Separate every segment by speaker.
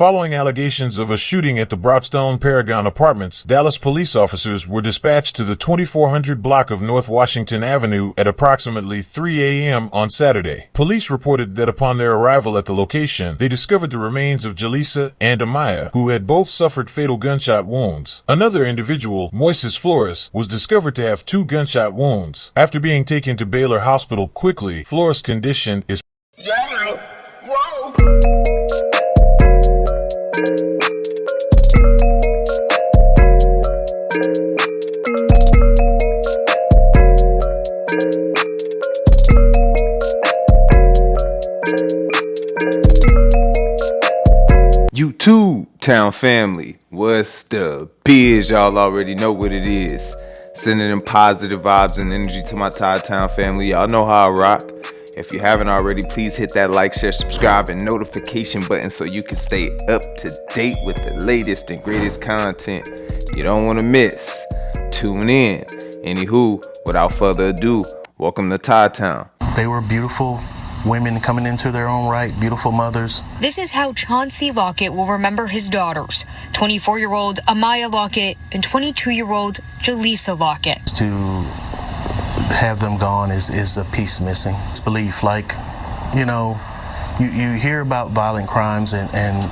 Speaker 1: Following allegations of a shooting at the Broadstone Paragon Apartments, Dallas police officers were dispatched to the 2400 block of North Washington Avenue at approximately 3 a.m. on Saturday. Police reported that upon their arrival at the location, they discovered the remains of Jaleesa and Amaya, who had both suffered fatal gunshot wounds. Another individual, Moises Flores, was discovered to have 2 gunshot wounds. After being taken to Baylor Hospital quickly, Flores' condition is
Speaker 2: Todd-Town family, what's the biz? Y'all already know what it is. Sending them positive vibes and energy to my Todd-Town family. Y'all know how I rock. If you haven't already, please hit that like, share, subscribe, and notification button so you can stay up to date with the latest and greatest content you don't want to miss. Tune in. Anywho, without further ado, welcome to Todd-Town.
Speaker 3: They were beautiful women coming into their own right, beautiful mothers.
Speaker 4: This is how Chauncey Lockett will remember his daughters, 24-year-old Amaya Lockett and 22-year-old Jaleesa Lockett.
Speaker 3: To have them gone is a piece missing. It's belief, like, you know, you hear about violent crimes and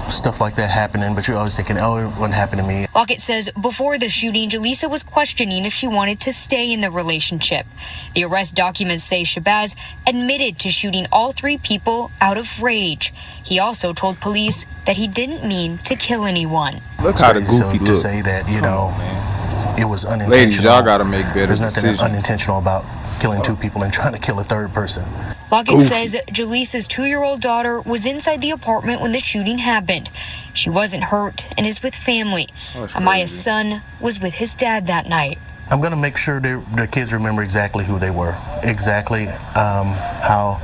Speaker 3: stuff like that happening, but you're always thinking, oh, it wouldn't happen to me.
Speaker 4: Lockett says before the shooting, Jaleesa was questioning if she wanted to stay in the relationship. The arrest documents say Shabazz admitted to shooting all 3 people out of rage. He also told police that he didn't mean to kill anyone.
Speaker 2: Look how the goofy
Speaker 3: look. To say that, you know, it was unintentional.
Speaker 2: Ladies, y'all gotta make better
Speaker 3: decisions. There's nothing unintentional about killing 2 people and trying to kill a 3rd person.
Speaker 4: Lockett says Jaleesa's 2-year-old daughter was inside the apartment when the shooting happened. She wasn't hurt and is with family. Amaya's son was with his dad that night.
Speaker 3: I'm going to make sure the kids remember exactly who they were, exactly how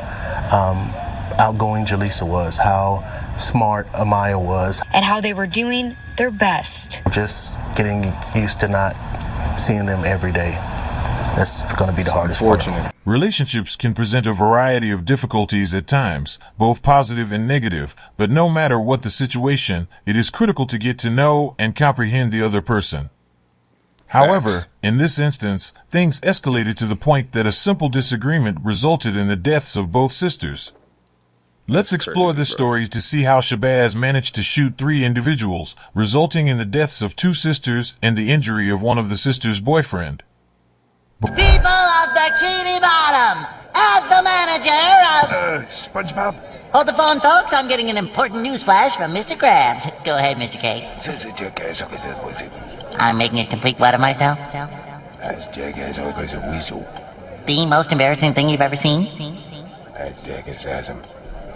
Speaker 3: outgoing Jaleesa was, how smart Amaya was.
Speaker 4: And how they were doing their best.
Speaker 3: Just getting used to not seeing them every day. That's going to be the hardest part.
Speaker 1: Relationships can present a variety of difficulties at times, both positive and negative, but no matter what the situation, it is critical to get to know and comprehend the other person. However, in this instance, things escalated to the point that a simple disagreement resulted in the deaths of both sisters. Let's explore this story to see how Shabazz managed to shoot 3 individuals, resulting in the deaths of 2 sisters and the injury of one of the sisters' boyfriend.
Speaker 5: People of Bikini Bottom, as the manager of...
Speaker 6: SpongeBob?
Speaker 5: Hold the phone, folks. I'm getting an important news flash from Mr. Krabs. Go ahead, Mr. K. I'm making a complete what of myself? The most embarrassing thing you've ever seen?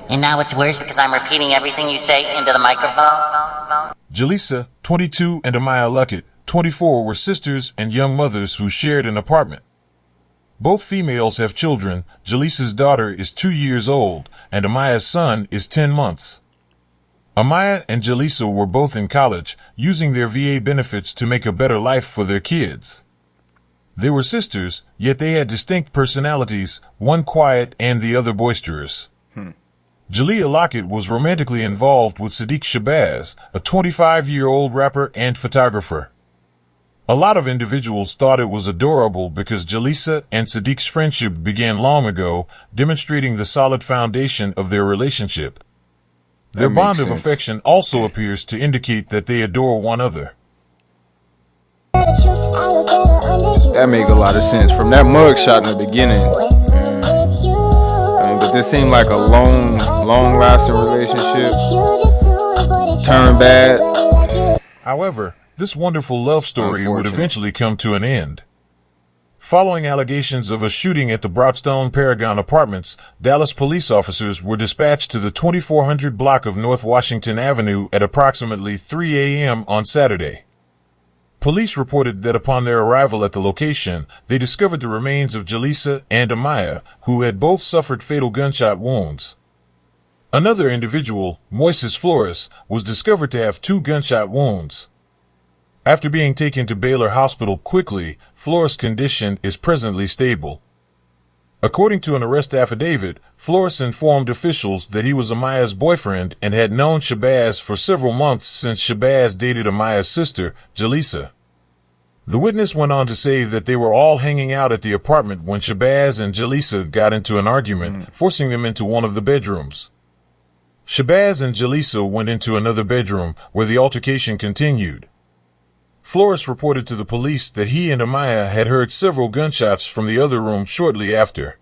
Speaker 5: And now it's worse because I'm repeating everything you say into the microphone?
Speaker 1: Jaleesa, 22, and Amaya Lockett, 24, were sisters and young mothers who shared an apartment. Both females have children. Jaleesa's daughter is 2 years old, and Amaya's son is 10 months. Amaya and Jaleesa were both in college, using their VA benefits to make a better life for their kids. They were sisters, yet they had distinct personalities, one quiet and the other boisterous. Jaleesa Lockett was romantically involved with Sadiq Shabazz, a 25-year-old rapper and photographer. A lot of individuals thought it was adorable because Jaleesa and Sadiq's friendship began long ago, demonstrating the solid foundation of their relationship. Their bond of affection also appears to indicate that they adore one another.
Speaker 2: That make a lot of sense. From that mugshot in the beginning, but this seemed like a long-lasting relationship. Turned bad.
Speaker 1: However, this wonderful love story would eventually come to an end. Following allegations of a shooting at the Broadstone Paragon Apartments, Dallas police officers were dispatched to the 2400 block of North Washington Avenue at approximately 3 a.m. on Saturday. Police reported that upon their arrival at the location, they discovered the remains of Jaleesa and Amaya, who had both suffered fatal gunshot wounds. Another individual, Moises Flores, was discovered to have 2 gunshot wounds. After being taken to Baylor Hospital quickly, Flores' condition is presently stable. According to an arrest affidavit, Flores informed officials that he was Amaya's boyfriend and had known Shabazz for several months since Shabazz dated Amaya's sister, Jaleesa. The witness went on to say that they were all hanging out at the apartment when Shabazz and Jaleesa got into an argument, forcing them into one of the bedrooms. Shabazz and Jaleesa went into another bedroom where the altercation continued. Flores reported to the police that he and Amaya had heard several gunshots from the other room shortly after.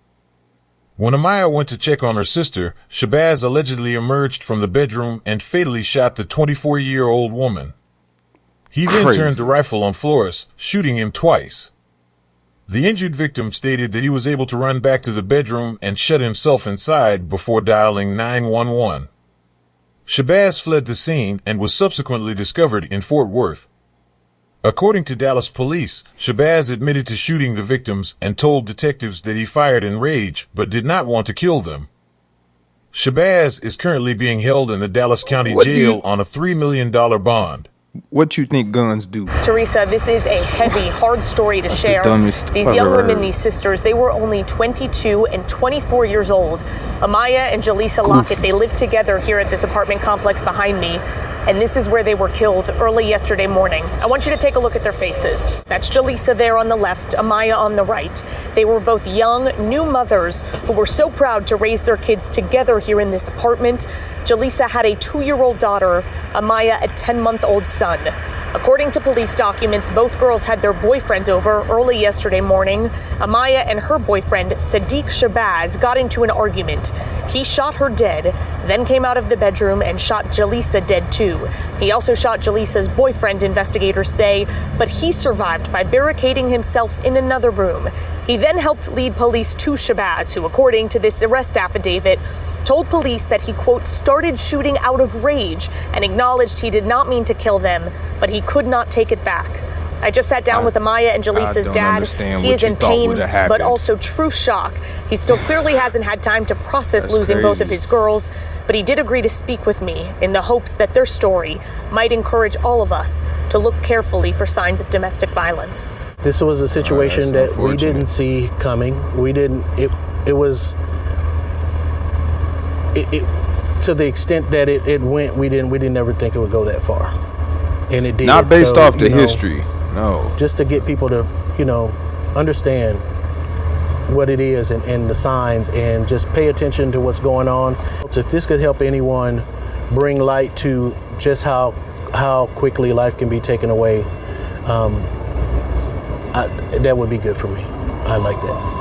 Speaker 1: When Amaya went to check on her sister, Shabazz allegedly emerged from the bedroom and fatally shot the 24-year-old woman. He then turned the rifle on Flores, shooting him twice. The injured victim stated that he was able to run back to the bedroom and shut himself inside before dialing 911. Shabazz fled the scene and was subsequently discovered in Fort Worth. According to Dallas police, Shabazz admitted to shooting the victims and told detectives that he fired in rage but did not want to kill them. Shabazz is currently being held in the Dallas County Jail on a $3 million bond.
Speaker 2: What you think guns do?
Speaker 6: Teresa, this is a heavy, hard story to share. These young women, these sisters, they were only 22 and 24 years old. Amaya and Jaleesa Lockett, they lived together here at this apartment complex behind me. And this is where they were killed early yesterday morning. I want you to take a look at their faces. That's Jaleesa there on the left, Amaya on the right. They were both young, new mothers who were so proud to raise their kids together here in this apartment. Jaleesa had a 2-year-old daughter, Amaya a 10-month-old son. According to police documents, both girls had their boyfriends over early yesterday morning. Amaya and her boyfriend, Sadiq Shabazz, got into an argument. He shot her dead, then came out of the bedroom and shot Jaleesa dead too. He also shot Jaleesa's boyfriend, investigators say, but he survived by barricading himself in another room. He then helped lead police to Shabazz, who, according to this arrest affidavit, told police that he, quote, started shooting out of rage and acknowledged he did not mean to kill them, but he could not take it back. I just sat down with Amaya and Jaleesa's dad. He is in pain, but also true shock. He still clearly hasn't had time to process losing both of his girls, but he did agree to speak with me in the hopes that their story might encourage all of us to look carefully for signs of domestic violence.
Speaker 3: This was a situation that we didn't see coming. We didn't, it was to the extent that it went, we didn't ever think it would go that far. And it did.
Speaker 2: Not based off the history. No.
Speaker 3: Just to get people to, understand what it is and the signs and just pay attention to what's going on. If this could help anyone bring light to just how quickly life can be taken away, that would be good for me. I like that.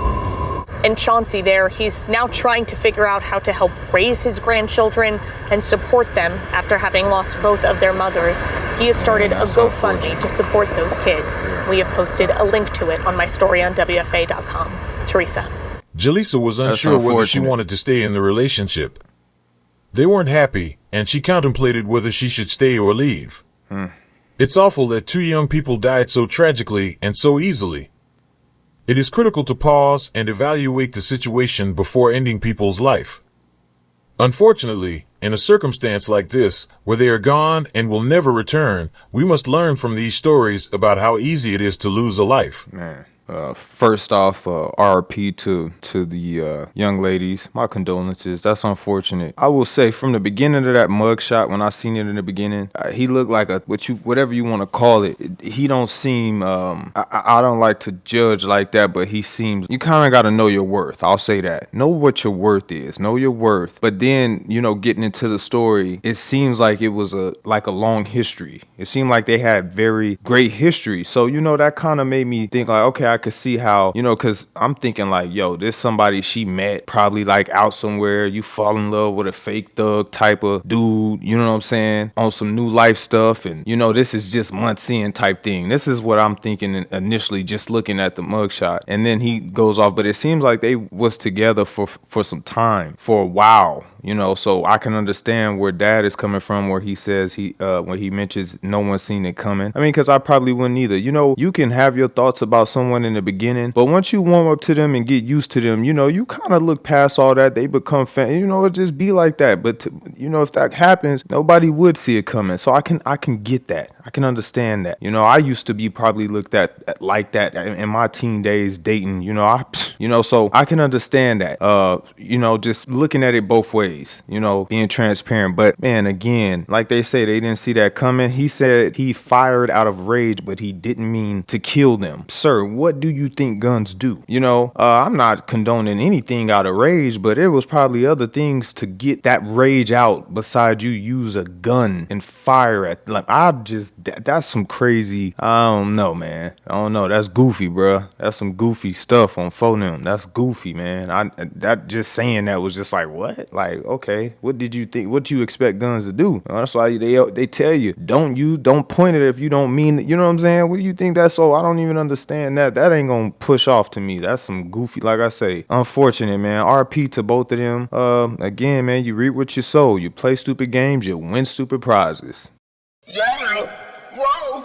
Speaker 6: And Chauncey there, he's now trying to figure out how to help raise his grandchildren and support them after having lost both of their mothers. He has started a GoFundMe to support those kids. We have posted a link to it on my story on WFA.com. Teresa.
Speaker 1: Jaleesa was unsure whether she wanted to stay in the relationship. They weren't happy, and she contemplated whether she should stay or leave. It's awful that 2 young people died so tragically and so easily. It is critical to pause and evaluate the situation before ending people's life. Unfortunately, in a circumstance like this, where they are gone and will never return, we must learn from these stories about how easy it is to lose a life.
Speaker 2: Man. First off, RP to the young ladies. My condolences. That's unfortunate. I will say from the beginning of that mugshot, when I seen it in the beginning, he looked like whatever you want to call it. He don't seem. I don't like to judge like that, but he seems. You kind of got to know your worth. I'll say that. Know what your worth is. Know your worth. But then getting into the story, it seems like it was a long history. It seemed like they had very great history. So that kind of made me think like, okay, I could see how, because I'm thinking like, yo, this somebody she met probably like out somewhere. You fall in love with a fake thug type of dude, you know what I'm saying, on some new life stuff. And, this is just months in type thing. This is what I'm thinking initially just looking at the mugshot. And then he goes off. But it seems like they was together for some time, for a while. So I can understand where dad is coming from, where he says when he mentions no one's seen it coming. I mean, because I probably wouldn't either. You can have your thoughts about someone in the beginning. But once you warm up to them and get used to them, you know, you kind of look past all that. They become you know, it just be like that. But you know, if that happens, nobody would see it coming. So I can get that. I can understand that. You know, I used to be probably looked at like that in my teen days dating, you know, so I can understand that. You know, just looking at it both ways, you know, being transparent. But man, again, like they say, they didn't see that coming. He said he fired out of rage, but he didn't mean to kill them. Sir, what do you think guns do? You know, I'm not condoning anything out of rage, but there was probably other things to get that rage out besides you use a gun and fire at. Like, that's some crazy, I don't know, man. I don't know. That's goofy, bruh. That's some goofy stuff on phone. That's goofy, man. That just saying that was just like, what? Like, okay, what did you think? What you expect guns to do? That's why they tell you, don't point it if you don't mean it. You know what I'm saying? What do you think that's so? I don't even understand that. That ain't gonna push off to me. That's some goofy, like I say, unfortunate, man. RP to both of them. Again, man, you reap what you sow. You play stupid games, you win stupid prizes.
Speaker 7: Yeah, whoa.